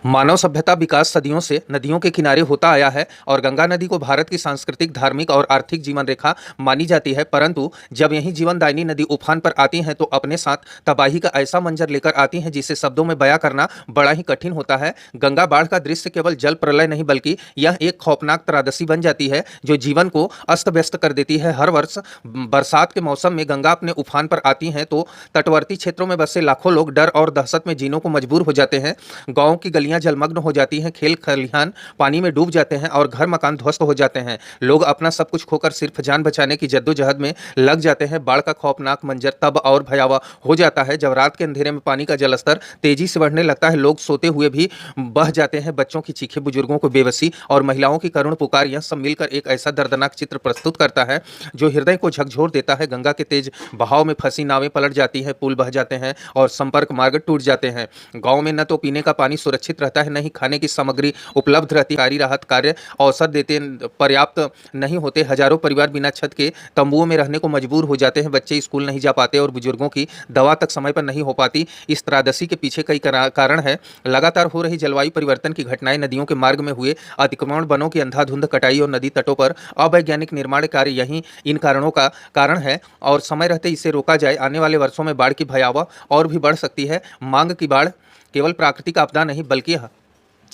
मानव सभ्यता विकास सदियों से नदियों के किनारे होता आया है और गंगा नदी को भारत की सांस्कृतिक, धार्मिक और आर्थिक जीवन रेखा मानी जाती है। परंतु जब यही जीवनदायिनी नदी उफान पर आती है तो अपने साथ तबाही का ऐसा मंजर लेकर आती है जिसे शब्दों में बयां करना बड़ा ही कठिन होता है। गंगा बाढ़ का दृश्य केवल जल प्रलय नहीं बल्कि यह एक खौफनाक त्रासदी बन जाती है जो जीवन को अस्त व्यस्त कर देती है। हर वर्ष बरसात के मौसम में गंगा अपने उफान पर आती है तो तटवर्ती क्षेत्रों में बसे लाखों लोग डर और दहशत में जीने को मजबूर हो जाते हैं। गाँव की गलियां जलमग्न हो जाती हैं, खेल खलिहान पानी में डूब जाते हैं और घर मकान ध्वस्त हो जाते हैं। लोग अपना सब कुछ खोकर सिर्फ जान बचाने की जद्दोजहद में लग जाते हैं। बाढ़ का खौफनाक मंजर तब और भयावह हो जाता है जब रात के अंधेरे में पानी का जलस्तर तेजी से बढ़ने लगता है। लोग सोते हुए भी बह जाते हैं। बच्चों की चीखें, बुजुर्गों को बेबसी और महिलाओं की करुण पुकार, यह सब मिलकर एक ऐसा दर्दनाक चित्र प्रस्तुत करता है जो हृदय को झकझोर देता है। गंगा के तेज बहाव में फंसी नावें पलट जाती हैं, पुल बह जाते हैं और संपर्क मार्ग टूट जाते हैं। गांव में न तो पीने का पानी सुरक्षित रहता है, नहीं खाने की सामग्री उपलब्ध रहती। कारी राहत कार्य अवसर देते पर्याप्त नहीं होते। हजारों परिवार बिना छत के तंबुओं में रहने को मजबूर हो जाते हैं। बच्चे स्कूल नहीं जा पाते और बुजुर्गों की दवा तक समय पर नहीं हो पाती। इस त्रासदी के पीछे कई कारण है। लगातार हो रही जलवायु परिवर्तन की घटनाएं, नदियों के मार्ग में हुए अतिक्रमण, वनों की अंधाधुंध कटाई और नदी तटों पर अवैज्ञानिक निर्माण कार्य यही इन कारणों का कारण है और समय रहते इसे रोका जाए आने वाले वर्षों में बाढ़ की भयावह और भी बढ़ सकती है। मांग की बाढ़ केवल प्राकृतिक आपदा नहीं बल्कि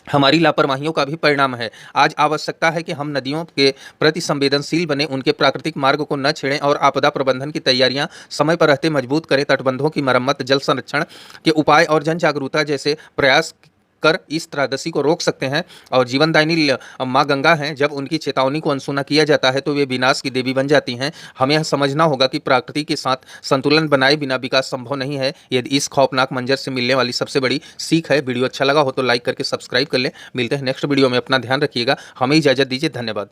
हमारी लापरवाहियों का भी परिणाम है। आज आवश्यकता है कि हम नदियों के प्रति संवेदनशील बने, उनके प्राकृतिक मार्ग को न छेड़ें और आपदा प्रबंधन की तैयारियां समय पर रहते मजबूत करें। तटबंधों की मरम्मत, जल संरक्षण के उपाय और जन जागरूकता जैसे प्रयास कर इस त्रासदी को रोक सकते हैं। और जीवनदायिनी माँ गंगा हैं, जब उनकी चेतावनी को अनसुना किया जाता है तो वे विनाश की देवी बन जाती हैं। हमें यह समझना होगा कि प्रकृति के साथ संतुलन बनाए बिना विकास संभव नहीं है। यदि इस खौफनाक मंजर से मिलने वाली सबसे बड़ी सीख है। वीडियो अच्छा लगा हो तो लाइक करके सब्सक्राइब कर लें। मिलते हैं नेक्स्ट वीडियो में। अपना ध्यान रखिएगा। हमें इजाजत दीजिए। धन्यवाद।